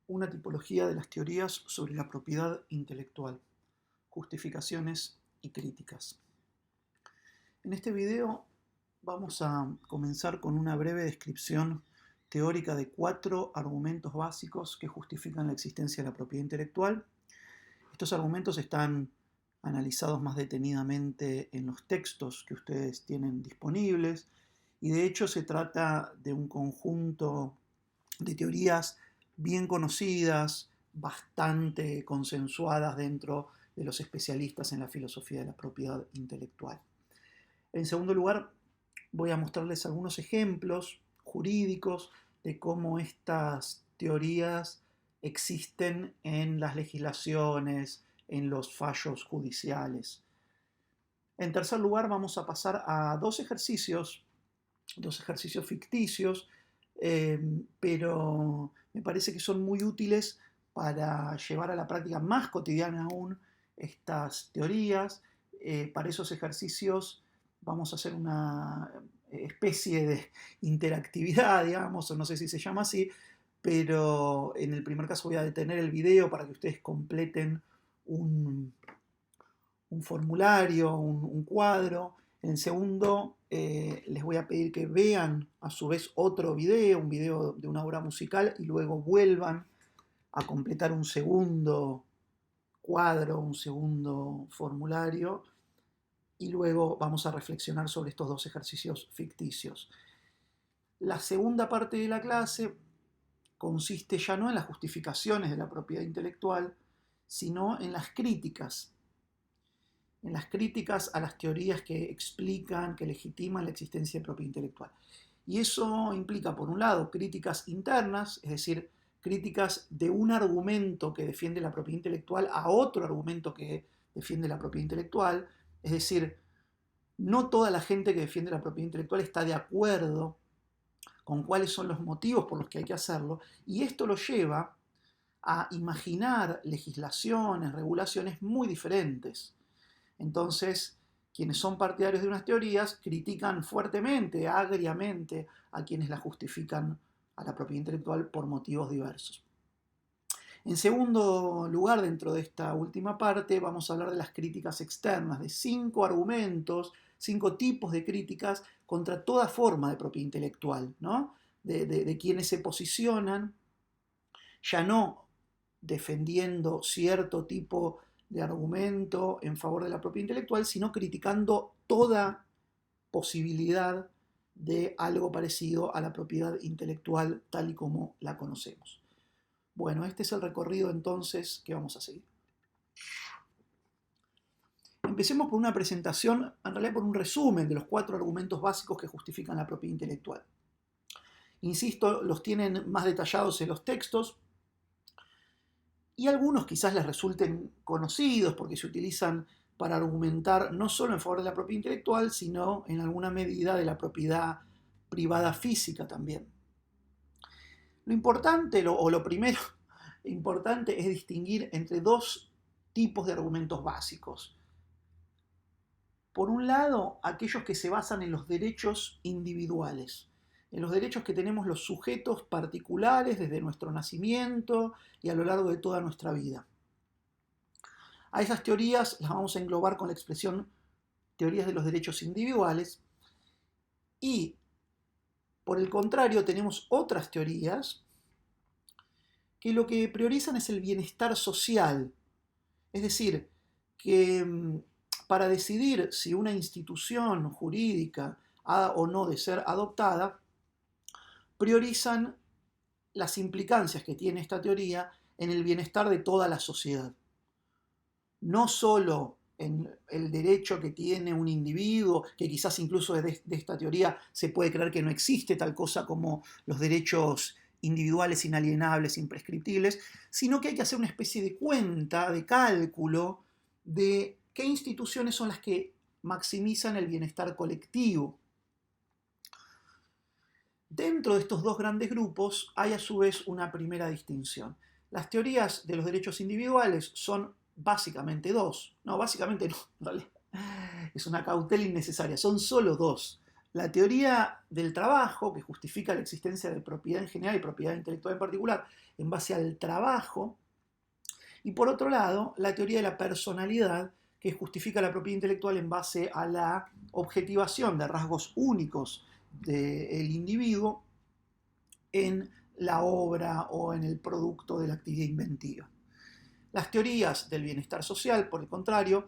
una tipología de las teorías sobre la propiedad intelectual, justificaciones y críticas. En este video vamos a comenzar con una breve descripción teórica de 4 argumentos básicos que justifican la existencia de la propiedad intelectual. Estos argumentos están analizados más detenidamente en los textos que ustedes tienen disponibles y de hecho se trata de un conjunto de teorías bien conocidas, bastante consensuadas dentro de los especialistas en la filosofía de la propiedad intelectual. En segundo lugar, voy a mostrarles algunos ejemplos jurídicos de cómo estas teorías existen en las legislaciones, en los fallos judiciales. En tercer lugar, vamos a pasar a dos ejercicios ficticios, pero me parece que son muy útiles para llevar a la práctica más cotidiana aún estas teorías. Para esos ejercicios vamos a hacer una especie de interactividad, digamos, o no sé si se llama así, pero en el primer caso voy a detener el video para que ustedes completen un formulario, un cuadro. En el segundo les voy a pedir que vean a su vez otro video, un video de una obra musical, y luego vuelvan a completar un segundo cuadro, un segundo formulario, y luego vamos a reflexionar sobre estos dos ejercicios ficticios. La segunda parte de la clase consiste ya no en las justificaciones de la propiedad intelectual, sino en las críticas a las teorías que explican, que legitiman la existencia de propiedad intelectual. Y eso implica, por un lado, críticas internas, es decir, críticas de un argumento que defiende la propiedad intelectual a otro argumento que defiende la propiedad intelectual. Es decir, no toda la gente que defiende la propiedad intelectual está de acuerdo con cuáles son los motivos por los que hay que hacerlo, y esto lo lleva a imaginar legislaciones, regulaciones muy diferentes. Entonces, quienes son partidarios de unas teorías critican fuertemente, agriamente, a quienes la justifican a la propiedad intelectual por motivos diversos. En segundo lugar, dentro de esta última parte, vamos a hablar de las críticas externas, de 5 argumentos, 5 tipos de críticas contra toda forma de propiedad intelectual, ¿no? de quienes se posicionan ya no defendiendo cierto tipo de argumento en favor de la propiedad intelectual, sino criticando toda posibilidad de algo parecido a la propiedad intelectual tal y como la conocemos. Bueno, este es el recorrido entonces que vamos a seguir. Empecemos por una presentación, en realidad por un resumen de los 4 argumentos básicos que justifican la propiedad intelectual. Insisto, los tienen más detallados en los textos, y algunos quizás les resulten conocidos porque se utilizan para argumentar no solo en favor de la propiedad intelectual, sino en alguna medida de la propiedad privada física también. Lo importante, lo primero importante, es distinguir entre 2 tipos de argumentos básicos. Por un lado, aquellos que se basan en los derechos individuales, en los derechos que tenemos los sujetos particulares desde nuestro nacimiento y a lo largo de toda nuestra vida. A esas teorías las vamos a englobar con la expresión teorías de los derechos individuales, y por el contrario tenemos otras teorías que lo que priorizan es el bienestar social, es decir, que para decidir si una institución jurídica ha o no de ser adoptada, priorizan las implicancias que tiene esta teoría en el bienestar de toda la sociedad. No solo en el derecho que tiene un individuo, que quizás incluso de esta teoría se puede creer que no existe tal cosa como los derechos individuales inalienables, imprescriptibles, sino que hay que hacer una especie de cuenta, de cálculo, de qué instituciones son las que maximizan el bienestar colectivo. Dentro de estos 2 grandes grupos hay a su vez una primera distinción. Las teorías de los derechos individuales son básicamente 2. No, básicamente no, en realidad es una cautela innecesaria. Son solo 2. la teoría del trabajo, que justifica la existencia de propiedad en general y propiedad intelectual en particular, en base al trabajo. Y por otro lado, la teoría de la personalidad, que justifica la propiedad intelectual en base a la objetivación de rasgos únicos del individuo en la obra o en el producto de la actividad inventiva. Las teorías del bienestar social, por el contrario,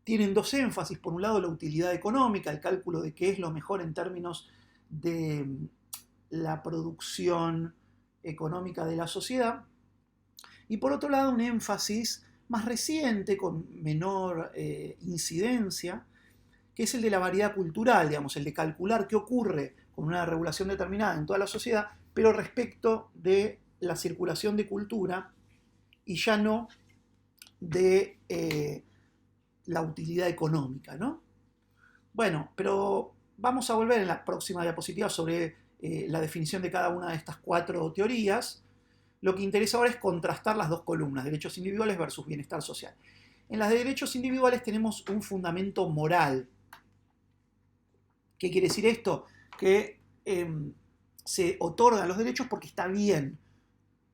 tienen dos énfasis. Por un lado, la utilidad económica, el cálculo de qué es lo mejor en términos de la producción económica de la sociedad. Y por otro lado, un énfasis más reciente, con menor incidencia, que es el de la variedad cultural, digamos, el de calcular qué ocurre con una regulación determinada en toda la sociedad, pero respecto de la circulación de cultura y ya no de la utilidad económica, ¿no? Bueno, pero vamos a volver en la próxima diapositiva sobre la definición de cada una de estas cuatro teorías. Lo que interesa ahora es contrastar las dos columnas, derechos individuales versus bienestar social. En las de derechos individuales tenemos un fundamento moral. ¿Qué quiere decir esto? Que se otorgan los derechos porque está bien,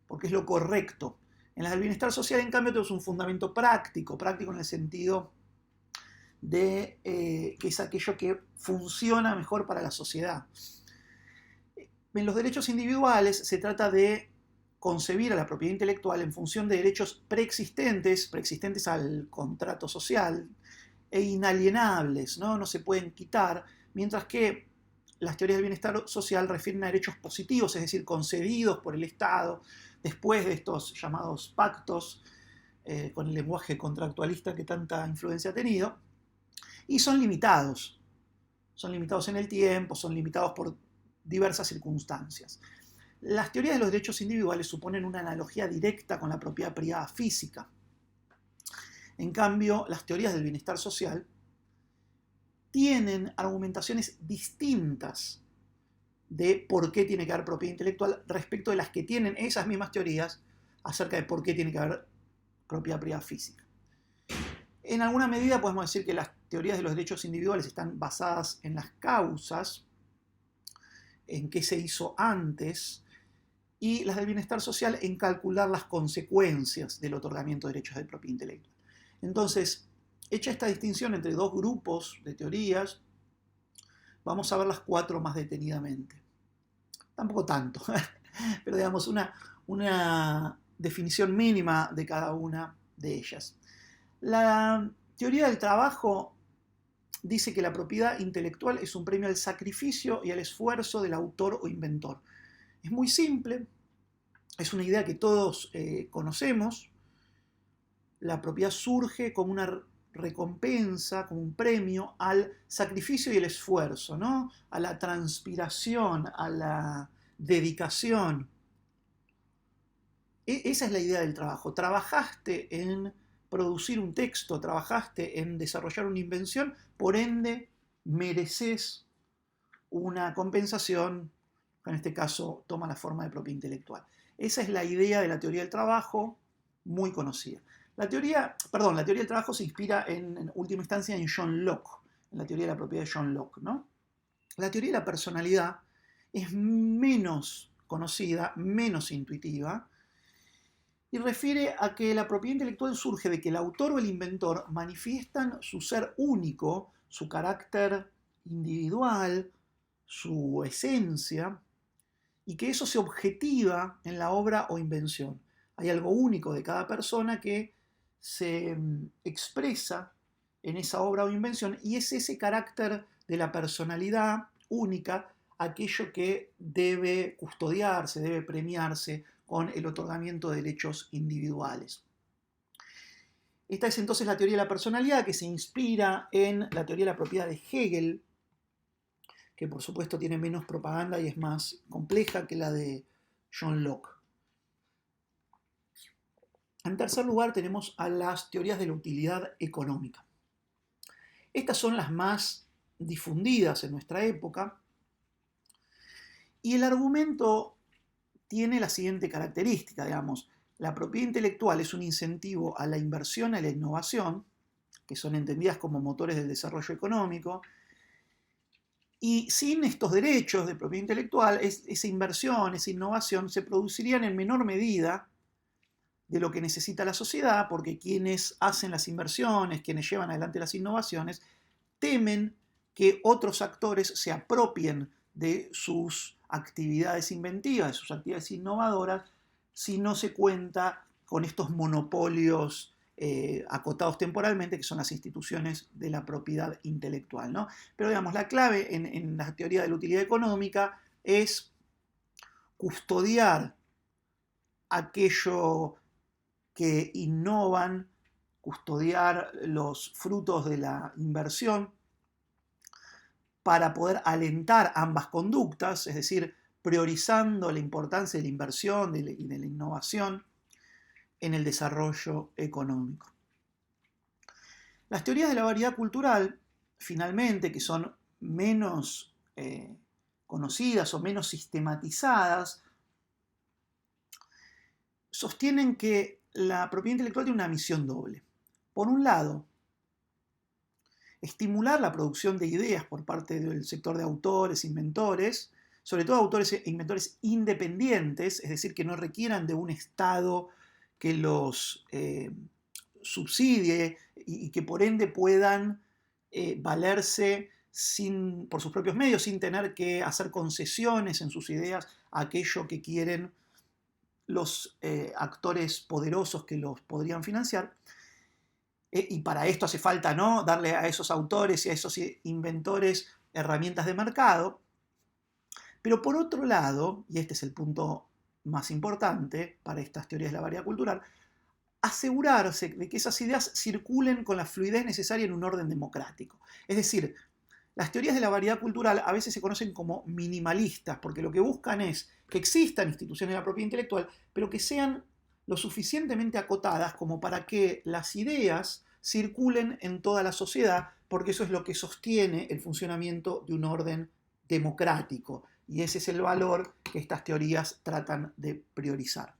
porque es lo correcto. En las del bienestar social, en cambio, tenemos un fundamento práctico en el sentido de que es aquello que funciona mejor para la sociedad. En los derechos individuales se trata de concebir a la propiedad intelectual en función de derechos preexistentes al contrato social e inalienables, no se pueden quitar, mientras que las teorías del bienestar social refieren a derechos positivos, es decir, concedidos por el Estado después de estos llamados pactos, con el lenguaje contractualista que tanta influencia ha tenido, y son limitados en el tiempo, son limitados por diversas circunstancias. Las teorías de los derechos individuales suponen una analogía directa con la propiedad privada física. En cambio, las teorías del bienestar social tienen argumentaciones distintas de por qué tiene que haber propiedad intelectual respecto de las que tienen esas mismas teorías acerca de por qué tiene que haber propiedad privada física. En alguna medida podemos decir que las teorías de los derechos individuales están basadas en las causas, en qué se hizo antes, y las del bienestar social en calcular las consecuencias del otorgamiento de derechos de propiedad intelectual. Entonces, hecha esta distinción entre dos grupos de teorías, vamos a ver las cuatro más detenidamente. Tampoco tanto, pero digamos una definición mínima de cada una de ellas. La teoría del trabajo dice que la propiedad intelectual es un premio al sacrificio y al esfuerzo del autor o inventor. Es muy simple, es una idea que todos conocemos. La propiedad surge como una recompensa, como un premio al sacrificio y el esfuerzo, ¿no? A la transpiración, a la dedicación. Esa es la idea del trabajo. Trabajaste en producir un texto, trabajaste en desarrollar una invención, por ende mereces una compensación, que en este caso toma la forma de propiedad intelectual. Esa es la idea de la teoría del trabajo, muy conocida. La teoría del trabajo se inspira en última instancia en John Locke, en la teoría de la propiedad de John Locke, ¿no? La teoría de la personalidad es menos conocida, menos intuitiva, y refiere a que la propiedad intelectual surge de que el autor o el inventor manifiestan su ser único, su carácter individual, su esencia, y que eso se objetiva en la obra o invención. Hay algo único de cada persona que se expresa en esa obra o invención, y es ese carácter de la personalidad única aquello que debe custodiarse, debe premiarse con el otorgamiento de derechos individuales. Esta es entonces la teoría de la personalidad, que se inspira en la teoría de la propiedad de Hegel, que por supuesto tiene menos propaganda y es más compleja que la de John Locke. En tercer lugar tenemos a las teorías de la utilidad económica. Estas son las más difundidas en nuestra época, y el argumento tiene la siguiente característica, digamos: la propiedad intelectual es un incentivo a la inversión y a la innovación, que son entendidas como motores del desarrollo económico, Y sin estos derechos de propiedad intelectual, esa inversión, esa innovación se producirían en menor medida de lo que necesita la sociedad, porque quienes hacen las inversiones, quienes llevan adelante las innovaciones, temen que otros actores se apropien de sus actividades inventivas, de sus actividades innovadoras, si no se cuenta con estos monopolios acotados temporalmente, que son las instituciones de la propiedad intelectual, ¿no? Pero digamos, la clave en la teoría de la utilidad económica es custodiar aquello que innovan, custodiar los frutos de la inversión para poder alentar ambas conductas, es decir, priorizando la importancia de la inversión y de la innovación en el desarrollo económico. Las teorías de la variedad cultural, finalmente, que son menos conocidas o menos sistematizadas, sostienen que la propiedad intelectual tiene una misión doble. Por un lado, estimular la producción de ideas por parte del sector de autores, inventores, sobre todo autores e inventores independientes, es decir, que no requieran de un Estado que los subsidie y que por ende puedan valerse por sus propios medios, sin tener que hacer concesiones en sus ideas a aquello que quieren los actores poderosos que los podrían financiar. Y para esto hace falta, ¿no?, darle a esos autores y a esos inventores herramientas de mercado. Pero por otro lado, y este es el punto más importante para estas teorías de la variedad cultural, asegurarse de que esas ideas circulen con la fluidez necesaria en un orden democrático. Es decir, las teorías de la variedad cultural a veces se conocen como minimalistas, porque lo que buscan es que existan instituciones de la propiedad intelectual, pero que sean lo suficientemente acotadas como para que las ideas circulen en toda la sociedad, porque eso es lo que sostiene el funcionamiento de un orden democrático. Y ese es el valor que estas teorías tratan de priorizar.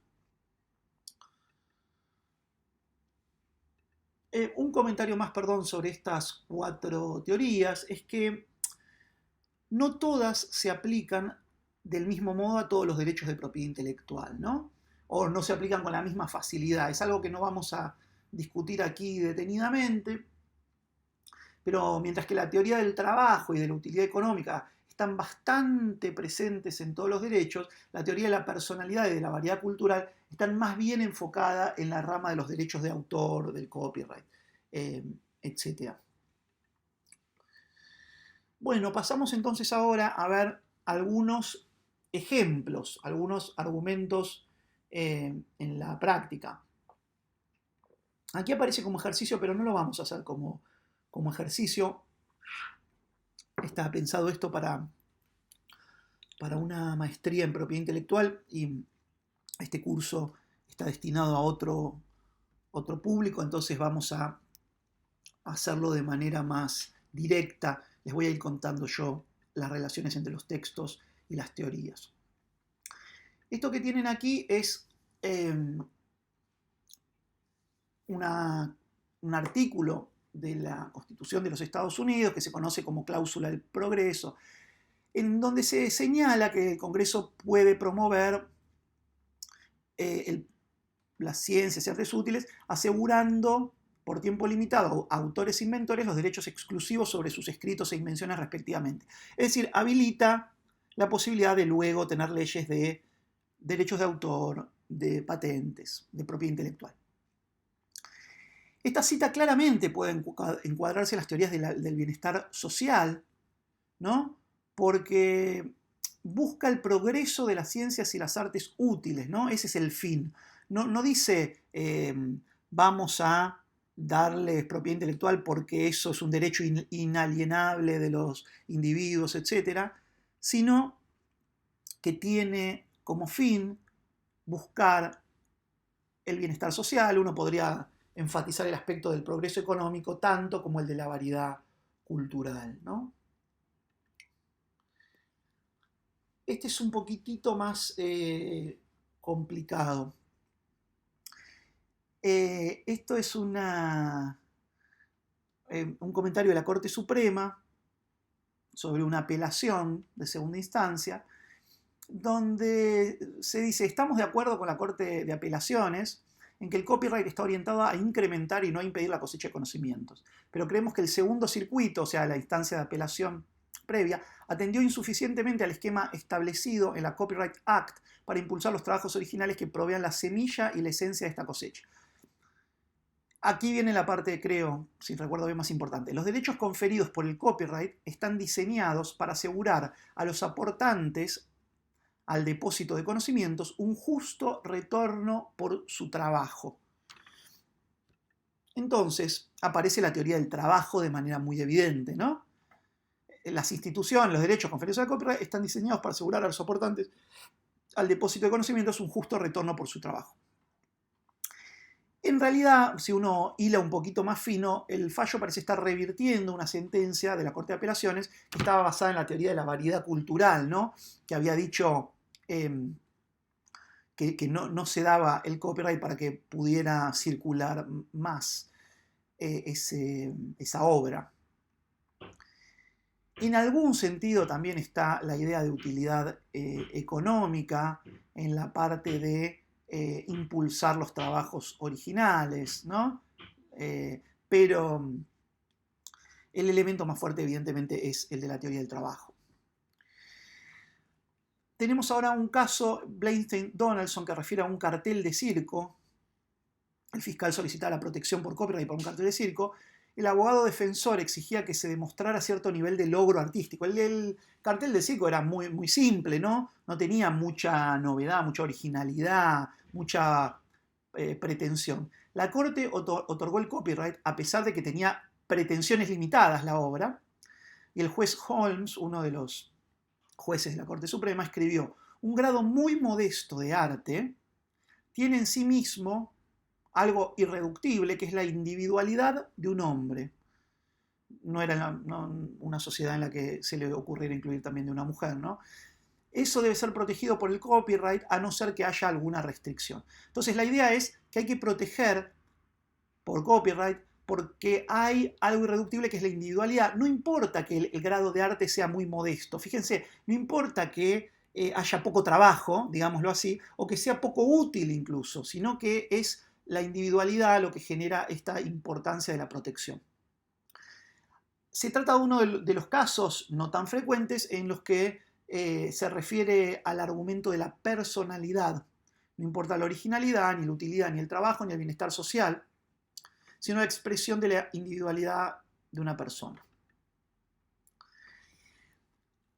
Un comentario más, perdón, sobre estas 4 teorías es que no todas se aplican del mismo modo a todos los derechos de propiedad intelectual, ¿no? O no se aplican con la misma facilidad. Es algo que no vamos a discutir aquí detenidamente, pero mientras que la teoría del trabajo y de la utilidad económica están bastante presentes en todos los derechos, la teoría de la personalidad y de la variedad cultural están más bien enfocada en la rama de los derechos de autor, del copyright, etc. Bueno, pasamos entonces ahora a ver algunos ejemplos, algunos argumentos en la práctica. Aquí aparece como ejercicio, pero no lo vamos a hacer como ejercicio. Está pensado esto para una maestría en propiedad intelectual y este curso está destinado a otro público, entonces vamos a hacerlo de manera más directa. Les voy a ir contando yo las relaciones entre los textos y las teorías. Esto que tienen aquí es un artículo de la Constitución de los Estados Unidos que se conoce como cláusula del progreso, en donde se señala que el Congreso puede promover las ciencias y artes útiles, asegurando por tiempo limitado a autores e inventores los derechos exclusivos sobre sus escritos e invenciones respectivamente. Es decir, habilita la posibilidad de luego tener leyes de derechos de autor, de patentes, de propiedad intelectual. Esta cita claramente puede encuadrarse en las teorías del bienestar social, ¿no? Porque busca el progreso de las ciencias y las artes útiles, ¿no? Ese es el fin. No dice vamos a darles propiedad intelectual porque eso es un derecho inalienable de los individuos, etc., sino que tiene como fin buscar el bienestar social. Uno podría enfatizar el aspecto del progreso económico tanto como el de la variedad cultural, ¿no? Este es un poquitito más complicado. Esto es un comentario de la Corte Suprema sobre una apelación de segunda instancia, donde se dice, estamos de acuerdo con la Corte de Apelaciones en que el copyright está orientado a incrementar y no a impedir la cosecha de conocimientos. Pero creemos que el segundo circuito, o sea, la instancia de apelación previa, atendió insuficientemente al esquema establecido en la Copyright Act para impulsar los trabajos originales que provean la semilla y la esencia de esta cosecha. Aquí viene la parte, creo, si recuerdo bien, más importante. Los derechos conferidos por el copyright están diseñados para asegurar a los aportantes al depósito de conocimientos un justo retorno por su trabajo. Entonces aparece la teoría del trabajo de manera muy evidente, ¿no? Las instituciones, los derechos conferidos al copyright están diseñados para asegurar a los aportantes al depósito de conocimientos un justo retorno por su trabajo. En realidad, si uno hila un poquito más fino, el fallo parece estar revirtiendo una sentencia de la Corte de Apelaciones que estaba basada en la teoría de la variedad cultural, ¿no? Que había dicho que no se daba el copyright para que pudiera circular más esa obra. En algún sentido también está la idea de utilidad económica en la parte de impulsar los trabajos originales, ¿no? Pero el elemento más fuerte, evidentemente, es el de la teoría del trabajo. Tenemos ahora un caso, Blainstein-Donaldson, que refiere a un cartel de circo. El fiscal solicitaba la protección por copyright por un cartel de circo. El abogado defensor exigía que se demostrara cierto nivel de logro artístico. El cartel de circo era muy, muy simple, ¿no? No tenía mucha novedad, mucha originalidad, mucha pretensión. La Corte otorgó el copyright a pesar de que tenía pretensiones limitadas la obra, y el juez Holmes, uno de los jueces de la Corte Suprema, escribió: un grado muy modesto de arte tiene en sí mismo algo irreductible, que es la individualidad de un hombre. No era una sociedad en la que se le ocurriera incluir también de una mujer, ¿no? Eso debe ser protegido por el copyright a no ser que haya alguna restricción. Entonces la idea es que hay que proteger por copyright porque hay algo irreductible que es la individualidad. No importa que el grado de arte sea muy modesto. Fíjense, no importa que haya poco trabajo, digámoslo así, o que sea poco útil incluso, sino que es la individualidad lo que genera esta importancia de la protección. Se trata de uno de los casos no tan frecuentes en los que se refiere al argumento de la personalidad. No importa la originalidad, ni la utilidad, ni el trabajo, ni el bienestar social, sino la expresión de la individualidad de una persona.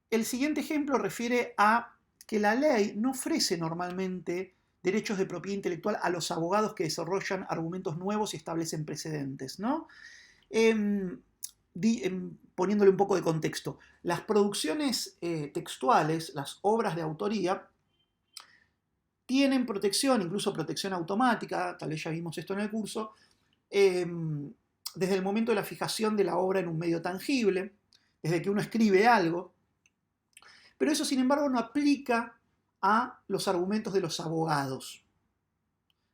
El siguiente ejemplo refiere a que la ley no ofrece normalmente derechos de propiedad intelectual a los abogados que desarrollan argumentos nuevos y establecen precedentes, ¿no? Poniéndole un poco de contexto, las producciones textuales, las obras de autoría, tienen protección, incluso protección automática, tal vez ya vimos esto en el curso, desde el momento de la fijación de la obra en un medio tangible, desde que uno escribe algo, pero eso sin embargo no aplica a los argumentos de los abogados,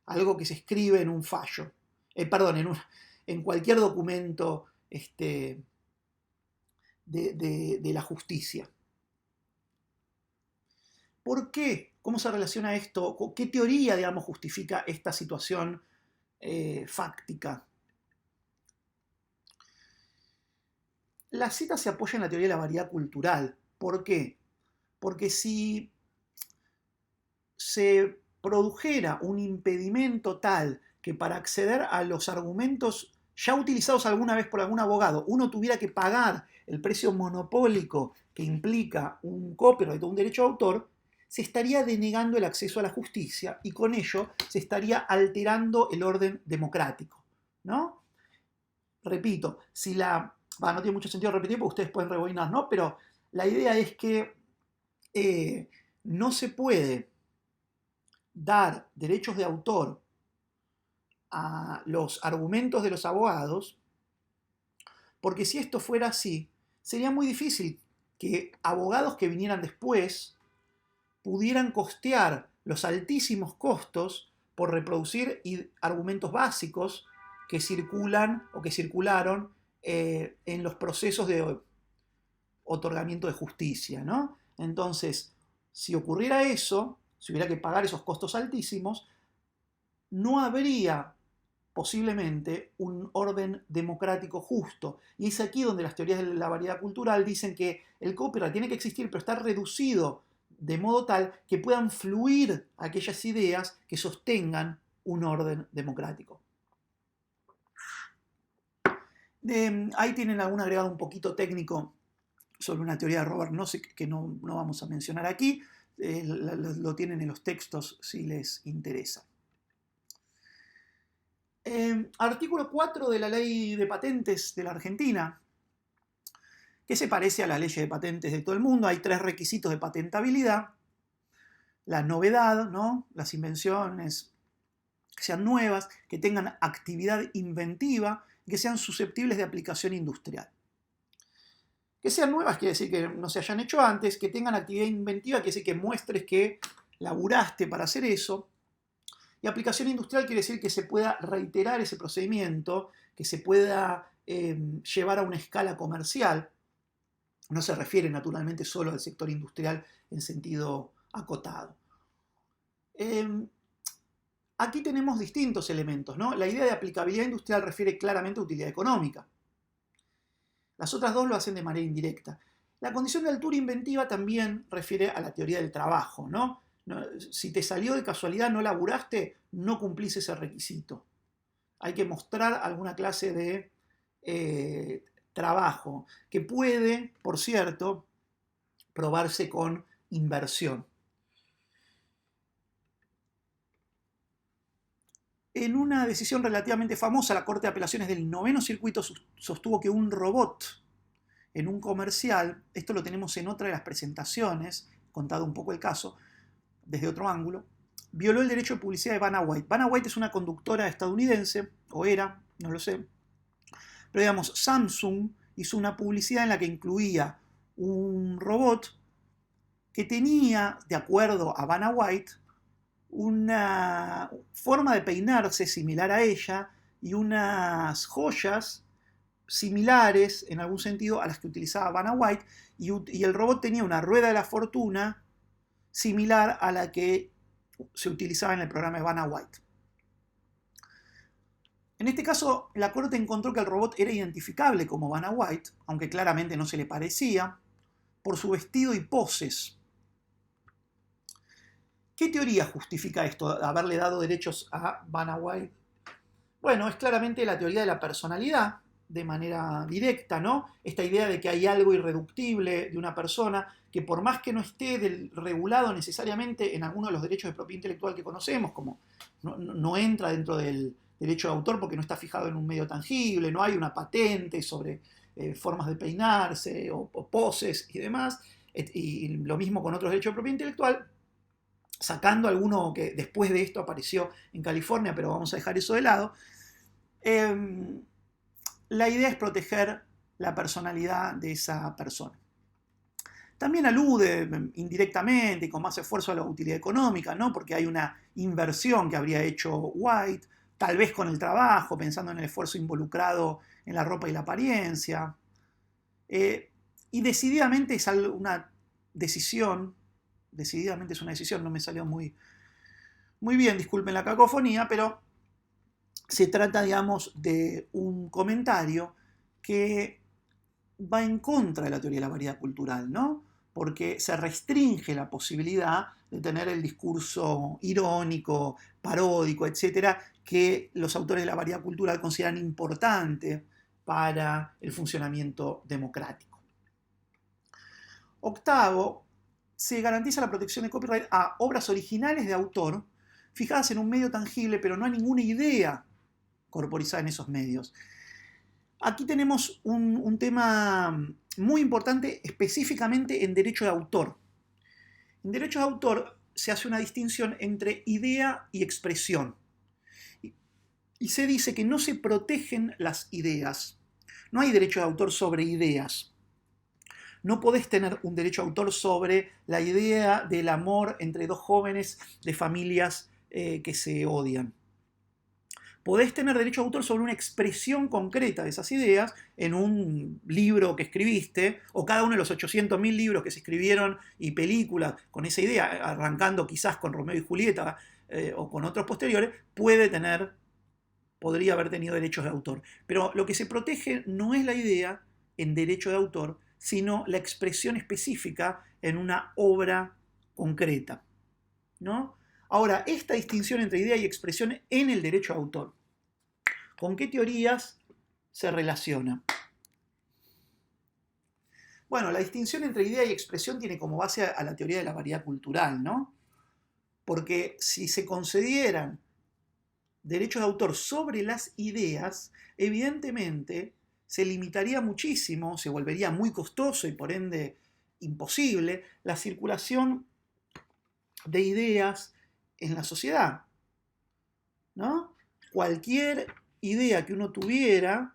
algo que se escribe en un fallo, en cualquier documento de la justicia. ¿Por qué? ¿Cómo se relaciona esto? ¿Qué teoría, digamos, justifica esta situación fáctica? La cita se apoya en la teoría de la variedad cultural. ¿Por qué? Porque si se produjera un impedimento tal que para acceder a los argumentos ya utilizados alguna vez por algún abogado, uno tuviera que pagar el precio monopólico que implica un copyright o un derecho de autor, se estaría denegando el acceso a la justicia y con ello se estaría alterando el orden democrático, ¿no? Repito, no tiene mucho sentido repetir porque ustedes pueden rebobinar, ¿no? Pero la idea es que no se puede dar derechos de autor a los argumentos de los abogados, porque si esto fuera así, sería muy difícil que abogados que vinieran después pudieran costear los altísimos costos por reproducir argumentos básicos que circulan o que circularon en los procesos otorgamiento de justicia, ¿no? Entonces, si ocurriera eso, si hubiera que pagar esos costos altísimos, no habría posiblemente un orden democrático justo. Y es aquí donde las teorías de la variedad cultural dicen que el copyright tiene que existir, pero está reducido de modo tal que puedan fluir aquellas ideas que sostengan un orden democrático. Ahí tienen algún agregado un poquito técnico sobre una teoría de Robert Nozick que no vamos a mencionar aquí. Lo tienen en los textos si les interesa. Artículo 4 de la Ley de Patentes de la Argentina, que se parece a la ley de patentes de todo el mundo. Hay 3 requisitos de patentabilidad. La novedad, ¿no? Las invenciones que sean nuevas, que tengan actividad inventiva y que sean susceptibles de aplicación industrial. Que sean nuevas quiere decir que no se hayan hecho antes, que tengan actividad inventiva quiere decir que muestres que laburaste para hacer eso. Y aplicación industrial quiere decir que se pueda reiterar ese procedimiento, que se pueda llevar a una escala comercial. No se refiere naturalmente solo al sector industrial en sentido acotado. Aquí tenemos distintos elementos, ¿no? La idea de aplicabilidad industrial refiere claramente a utilidad económica. Las otras dos lo hacen de manera indirecta. La condición de altura inventiva también refiere a la teoría del trabajo, ¿no? Si te salió de casualidad, no laburaste, no cumplís ese requisito. Hay que mostrar alguna clase de trabajo, que puede, por cierto, probarse con inversión. En una decisión relativamente famosa, la Corte de Apelaciones del 9º Circuito sostuvo que un robot en un comercial, esto lo tenemos en otra de las presentaciones, contado un poco el caso, desde otro ángulo, violó el derecho de publicidad de Vanna White. Vanna White es una conductora estadounidense, o era, no lo sé, pero digamos, Samsung hizo una publicidad en la que incluía un robot que tenía, de acuerdo a Vanna White, una forma de peinarse similar a ella y unas joyas similares en algún sentido a las que utilizaba Vanna White, y el robot tenía una rueda de la fortuna similar a la que se utilizaba en el programa de Vanna White. En este caso, la Corte encontró que el robot era identificable como Vanna White, aunque claramente no se le parecía, por su vestido y poses. ¿Qué teoría justifica esto, haberle dado derechos a Vanna White? Bueno, es claramente la teoría de la personalidad, de manera directa, ¿no? Esta idea de que hay algo irreductible de una persona que por más que no esté regulado necesariamente en alguno de los derechos de propiedad intelectual que conocemos, como no entra dentro del derecho de autor porque no está fijado en un medio tangible, no hay una patente sobre formas de peinarse o poses y demás, y lo mismo con otros derechos de propiedad intelectual, sacando alguno que después de esto apareció en California, pero vamos a dejar eso de lado. La idea es proteger la personalidad de esa persona. También alude indirectamente y con más esfuerzo a la utilidad económica, ¿no? Porque hay una inversión que habría hecho White, tal vez con el trabajo, pensando en el esfuerzo involucrado en la ropa y la apariencia. Y decididamente es una decisión, no me salió muy bien, disculpen la cacofonía, pero se trata, digamos, de un comentario que va en contra de la teoría de la variedad cultural, ¿no? Porque se restringe la posibilidad de tener el discurso irónico, paródico, etcétera, que los autores de la variedad cultural consideran importante para el funcionamiento democrático. Octavo, se garantiza la protección de copyright a obras originales de autor fijadas en un medio tangible, pero no a ninguna idea corporizada en esos medios. Aquí tenemos un tema muy importante específicamente en derecho de autor. En derecho de autor se hace una distinción entre idea y expresión. Y se dice que no se protegen las ideas. No hay derecho de autor sobre ideas. No podés tener un derecho de autor sobre la idea del amor entre dos jóvenes de familias que se odian. podés tener derecho de autor sobre una expresión concreta de esas ideas en un libro que escribiste, o cada uno de los 800.000 libros que se escribieron y películas con esa idea, arrancando quizás con Romeo y Julieta o con otros posteriores, podría haber tenido derechos de autor. Pero lo que se protege no es la idea en derecho de autor, sino la expresión específica en una obra concreta, ¿no? Ahora, esta distinción entre idea y expresión en el derecho de autor, ¿con qué teorías se relaciona? Bueno, la distinción entre idea y expresión tiene como base a la teoría de la variedad cultural, ¿no? Porque si se concedieran derechos de autor sobre las ideas, evidentemente se limitaría muchísimo, se volvería muy costoso y por ende imposible la circulación de ideas en la sociedad, ¿no? Cualquier idea que uno tuviera,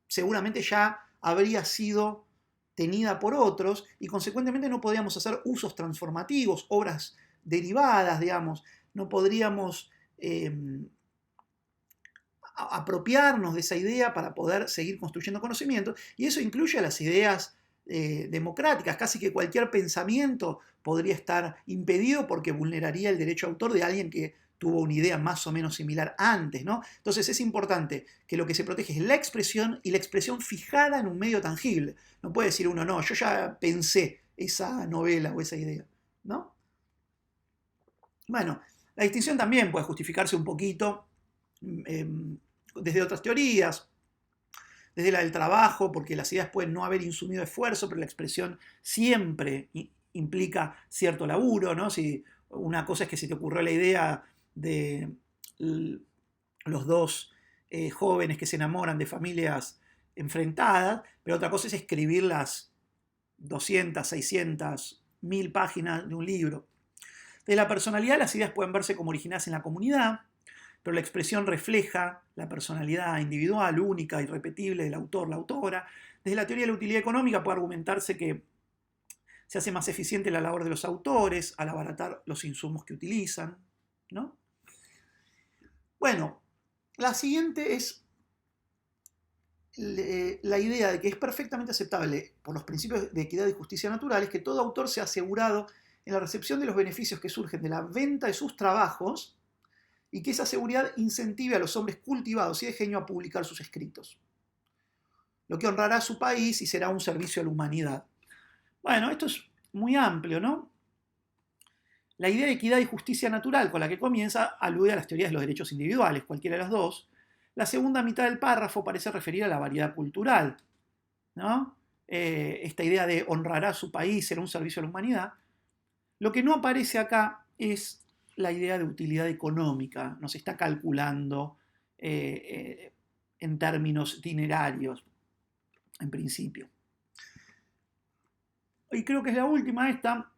seguramente ya habría sido tenida por otros y consecuentemente no podríamos hacer usos transformativos, obras derivadas, digamos, no podríamos apropiarnos de esa idea para poder seguir construyendo conocimiento, y eso incluye a las ideas democráticas. Casi que cualquier pensamiento podría estar impedido porque vulneraría el derecho de autor de alguien que tuvo una idea más o menos similar antes, ¿no? Entonces es importante que lo que se protege es la expresión, y la expresión fijada en un medio tangible. No puede decir uno, no, yo ya pensé esa novela o esa idea, ¿no? Bueno, la distinción también puede justificarse un poquito desde otras teorías, desde la del trabajo, porque las ideas pueden no haber insumido esfuerzo, pero la expresión siempre implica cierto laburo, ¿no? Si una cosa es que se te ocurrió la idea de los dos jóvenes que se enamoran de familias enfrentadas, pero otra cosa es escribir las 200, 600, 1000 páginas de un libro. De la personalidad, las ideas pueden verse como originadas en la comunidad, pero la expresión refleja la personalidad individual, única, irrepetible del autor, la autora. Desde la teoría de la utilidad económica puede argumentarse que se hace más eficiente la labor de los autores al abaratar los insumos que utilizan, ¿no? Bueno, la siguiente es la idea de que es perfectamente aceptable por los principios de equidad y justicia naturales que todo autor sea asegurado en la recepción de los beneficios que surgen de la venta de sus trabajos, y que esa seguridad incentive a los hombres cultivados y de genio a publicar sus escritos, lo que honrará a su país y será un servicio a la humanidad. Bueno, esto es muy amplio, ¿no? La idea de equidad y justicia natural con la que comienza alude a las teorías de los derechos individuales, cualquiera de las dos. La segunda mitad del párrafo parece referir a la variedad cultural, ¿no? Esta idea de honrará a su país, será un servicio a la humanidad. Lo que no aparece acá es la idea de utilidad económica, no se está calculando en términos dinerarios, en principio. Y creo que es la última esta.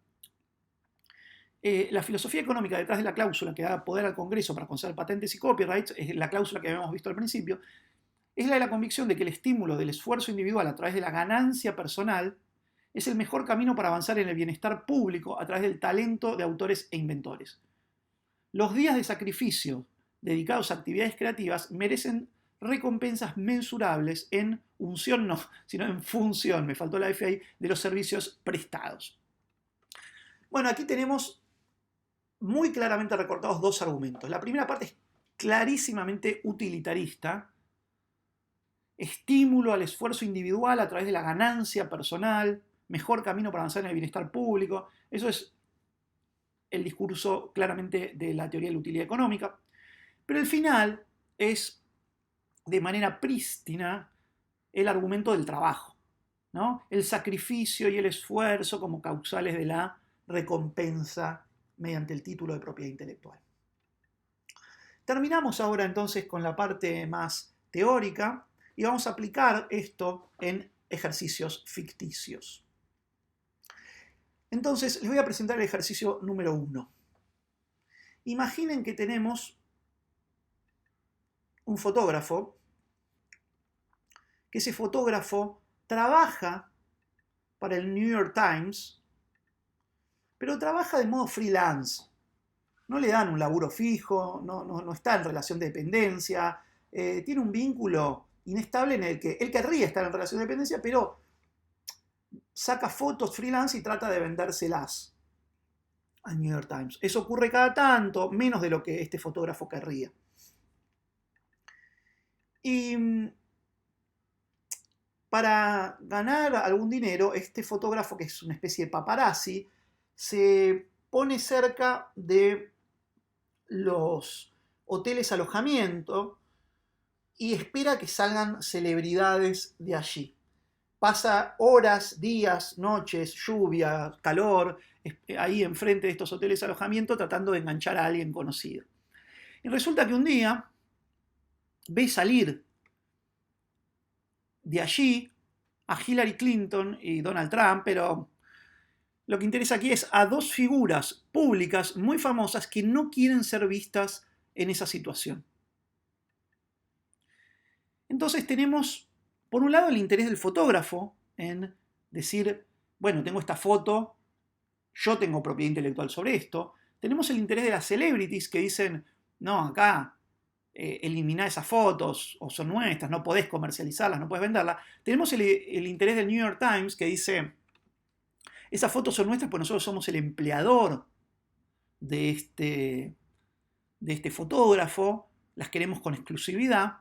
La filosofía económica detrás de la cláusula que da poder al Congreso para conceder patentes y copyrights, es la cláusula que habíamos visto al principio, es la de la convicción de que el estímulo del esfuerzo individual a través de la ganancia personal es el mejor camino para avanzar en el bienestar público a través del talento de autores e inventores. Los días de sacrificio dedicados a actividades creativas merecen recompensas mensurables en unción, no, sino en función, me faltó la F ahí, de los servicios prestados. Bueno, aquí tenemos muy claramente recortados dos argumentos. La primera parte es clarísimamente utilitarista, estímulo al esfuerzo individual a través de la ganancia personal, mejor camino para avanzar en el bienestar público. Eso es el discurso claramente de la teoría de la utilidad económica. Pero el final es, de manera prístina, el argumento del trabajo, ¿no? El sacrificio y el esfuerzo como causales de la recompensa mediante el título de propiedad intelectual. Terminamos ahora entonces con la parte más teórica y vamos a aplicar esto en ejercicios ficticios. Entonces les voy a presentar el ejercicio número 1. Imaginen que tenemos un fotógrafo, que ese fotógrafo trabaja para el New York Times, pero trabaja de modo freelance. no le dan un laburo fijo, no está en relación de dependencia, tiene un vínculo inestable en el que él querría estar en relación de dependencia, pero saca fotos freelance y trata de vendérselas al New York Times. Eso ocurre cada tanto, menos de lo que este fotógrafo querría. Y para ganar algún dinero, este fotógrafo, que es una especie de paparazzi, se pone cerca de los hoteles alojamiento y espera que salgan celebridades de allí. Pasa horas, días, noches, lluvia, calor, ahí enfrente de estos hoteles alojamiento tratando de enganchar a alguien conocido. Y resulta que un día ve salir de allí a Hillary Clinton y Donald Trump, pero lo que interesa aquí es a dos figuras públicas muy famosas que no quieren ser vistas en esa situación. Entonces tenemos, por un lado, el interés del fotógrafo en decir, bueno, tengo esta foto, yo tengo propiedad intelectual sobre esto. Tenemos el interés de las celebrities que dicen, no, acá eliminá esas fotos, o son nuestras, no podés comercializarlas, no podés venderlas. Tenemos el interés del New York Times que dice, esas fotos son nuestras porque nosotros somos el empleador de este fotógrafo, las queremos con exclusividad.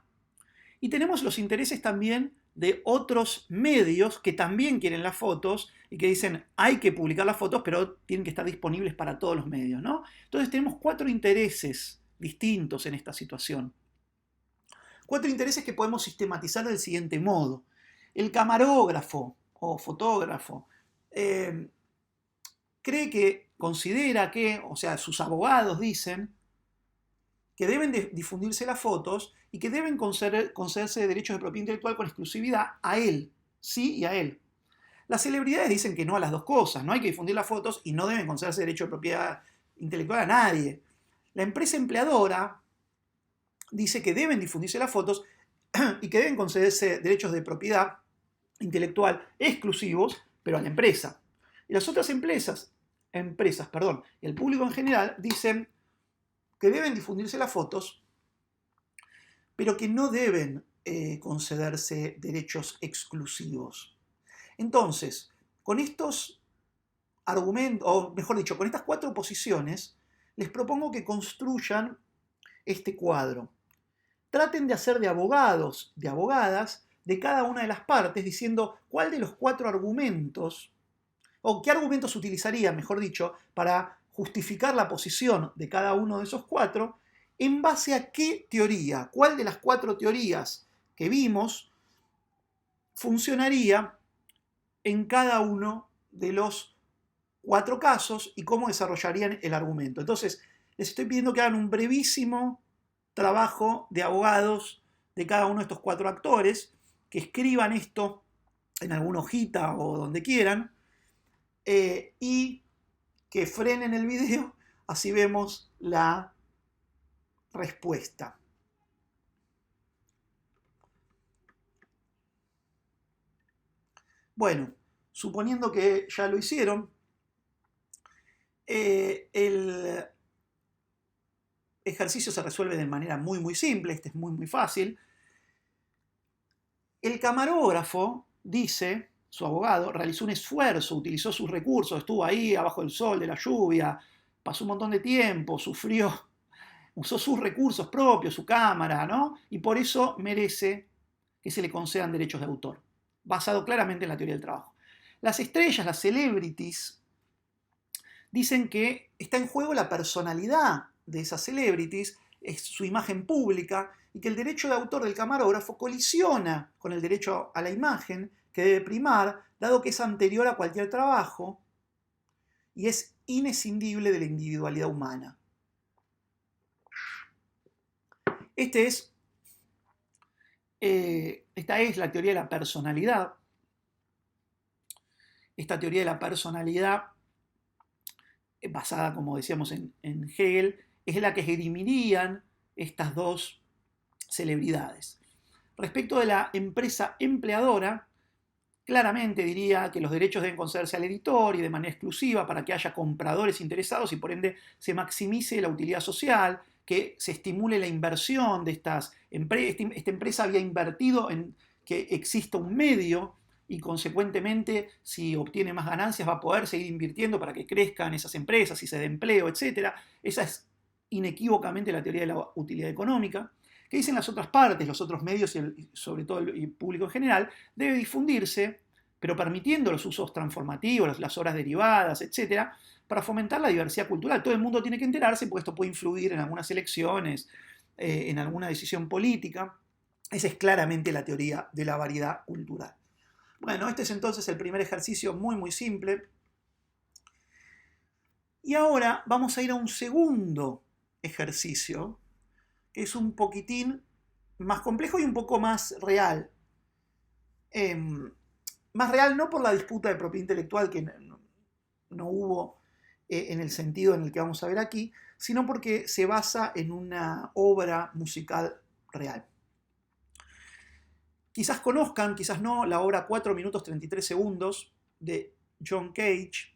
Y tenemos los intereses también de otros medios que también quieren las fotos y que dicen hay que publicar las fotos, pero tienen que estar disponibles para todos los medios, ¿no? Entonces tenemos cuatro intereses distintos en esta situación. Cuatro intereses que podemos sistematizar del siguiente modo. El camarógrafo o fotógrafo considera que, o sea, sus abogados dicen que deben difundirse las fotos y que deben concederse derechos de propiedad intelectual con exclusividad a él, sí y a él. Las celebridades dicen que no a las dos cosas, no hay que difundir las fotos y no deben concederse derechos de propiedad intelectual a nadie. La empresa empleadora dice que deben difundirse las fotos y que deben concederse derechos de propiedad intelectual exclusivos, pero a la empresa. Y las otras empresas, y el público en general dicen que deben difundirse las fotos, pero que no deben concederse derechos exclusivos. Entonces, con estos argumentos, o mejor dicho, con estas cuatro posiciones, les propongo que construyan este cuadro. Traten de hacer de abogados, de abogadas, de cada una de las partes, diciendo cuál de los cuatro argumentos, o qué argumentos utilizarían, mejor dicho, para justificar la posición de cada uno de esos cuatro, en base a qué teoría, cuál de las cuatro teorías que vimos funcionaría en cada uno de los cuatro casos y cómo desarrollarían el argumento. Entonces, les estoy pidiendo que hagan un brevísimo trabajo de abogados de cada uno de estos cuatro actores, que escriban esto en alguna hojita o donde quieran, y que frenen el video, así vemos la respuesta. Bueno, suponiendo que ya lo hicieron, el ejercicio se resuelve de manera muy simple, este es muy fácil. El camarógrafo dice, su abogado, realizó un esfuerzo, utilizó sus recursos, estuvo ahí abajo del sol, de la lluvia, pasó un montón de tiempo, sufrió, usó sus recursos propios, su cámara, ¿no? Y por eso merece que se le concedan derechos de autor, basado claramente en la teoría del trabajo. Las estrellas, las celebrities, dicen que está en juego la personalidad de esas celebrities, es su imagen pública, y que el derecho de autor del camarógrafo colisiona con el derecho a la imagen que debe primar, dado que es anterior a cualquier trabajo y es inescindible de la individualidad humana. Esta es la teoría de la personalidad. Esta teoría de la personalidad, basada, como decíamos, en Hegel, es la que esgrimirían estas dos celebridades. Respecto de la empresa empleadora, Claramente diría que los derechos deben concederse al editor y de manera exclusiva para que haya compradores interesados y por ende se maximice la utilidad social, que se estimule la inversión de estas empresas. Esta empresa había invertido en que exista un medio y consecuentemente si obtiene más ganancias va a poder seguir invirtiendo para que crezcan esas empresas y se dé empleo, etc. Esa es inequívocamente la teoría de la utilidad económica. ¿Qué dicen las otras partes, los otros medios y sobre todo el público en general? Debe difundirse, pero permitiendo los usos transformativos, las obras derivadas, etc., para fomentar la diversidad cultural. Todo el mundo tiene que enterarse, porque esto puede influir en algunas elecciones, en alguna decisión política. Esa es claramente la teoría de la variedad cultural. Bueno, este es entonces el primer ejercicio muy simple. Y ahora vamos a ir a un segundo ejercicio, que es un poquitín más complejo y un poco más real. Más real no por la disputa de propiedad intelectual, que no hubo en el sentido en el que vamos a ver aquí, sino porque se basa en una obra musical real. Quizás conozcan, quizás no, la obra 4 minutos 33 segundos de John Cage.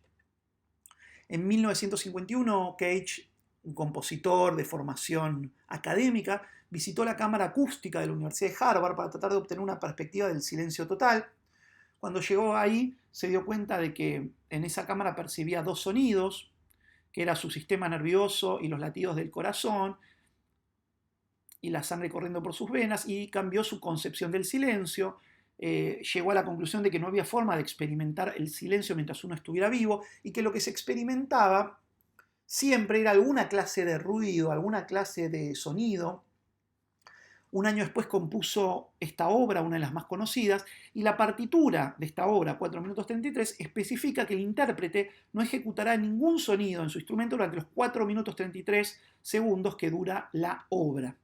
En 1951, Cage, un compositor de formación académica, visitó la cámara acústica de la Universidad de Harvard para tratar de obtener una perspectiva del silencio total. Cuando llegó ahí, se dio cuenta de que en esa cámara percibía dos sonidos, que era su sistema nervioso y los latidos del corazón, y la sangre corriendo por sus venas, y cambió su concepción del silencio. Llegó a la conclusión de que no había forma de experimentar el silencio mientras uno estuviera vivo, y que lo que se experimentaba siempre era alguna clase de ruido, alguna clase de sonido. Un año después compuso esta obra, una de las más conocidas, y la partitura de esta obra, 4 minutos 33, especifica que el intérprete no ejecutará ningún sonido en su instrumento durante los 4 minutos 33 segundos que dura la obra.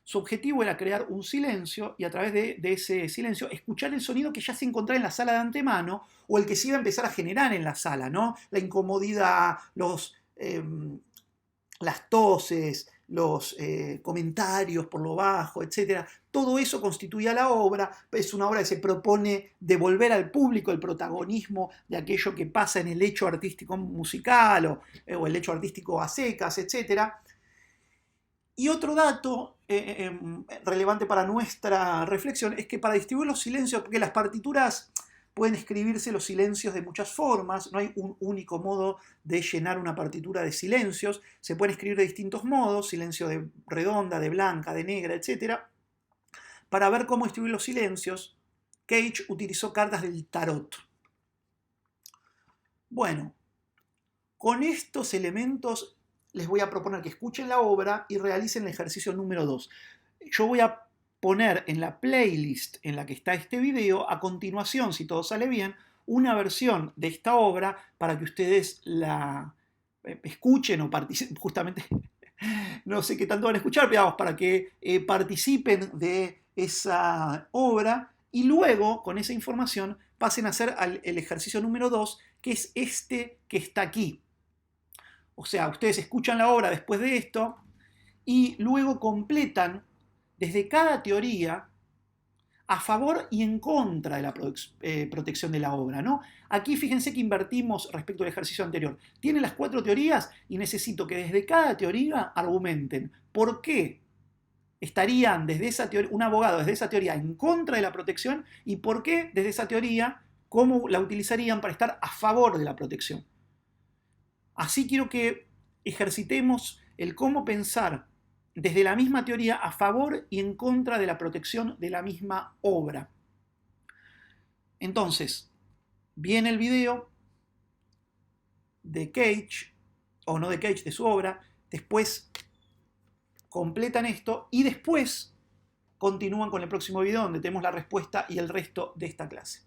Su objetivo era crear un silencio y a través de ese silencio escuchar el sonido que ya se encontraba en la sala de antemano o el que se iba a empezar a generar en la sala, ¿no? La incomodidad, las toses, los comentarios por lo bajo, etc. Todo eso constituía la obra. Es una obra que se propone devolver al público el protagonismo de aquello que pasa en el hecho artístico musical o el hecho artístico a secas, etc. Y otro dato relevante para nuestra reflexión es que para distribuir los silencios, porque las partituras pueden escribirse los silencios de muchas formas, no hay un único modo de llenar una partitura de silencios, se pueden escribir de distintos modos, silencio de redonda, de blanca, de negra, etc. Para ver cómo distribuir los silencios, Cage utilizó cartas del tarot. Bueno, con estos elementos les voy a proponer que escuchen la obra y realicen el ejercicio número 2. Yo voy a poner en la playlist en la que está este video, a continuación, si todo sale bien, una versión de esta obra para que ustedes la escuchen o participen, justamente, no sé qué tanto van a escuchar, pero vamos, para que participen de esa obra y luego, con esa información, pasen a hacer el ejercicio número 2, que es este que está aquí. O sea, ustedes escuchan la obra después de esto y luego completan desde cada teoría a favor y en contra de la protección de la obra, ¿no? Aquí fíjense que invertimos respecto al ejercicio anterior. Tienen las 4 teorías y necesito que desde cada teoría argumenten por qué estarían desde esa teoría, un abogado desde esa teoría en contra de la protección y por qué desde esa teoría, cómo la utilizarían para estar a favor de la protección. Así quiero que ejercitemos el cómo pensar desde la misma teoría a favor y en contra de la protección de la misma obra. Entonces, viene el video de Cage, o no de Cage, de su obra, después completan esto y después continúan con el próximo video donde tenemos la respuesta y el resto de esta clase.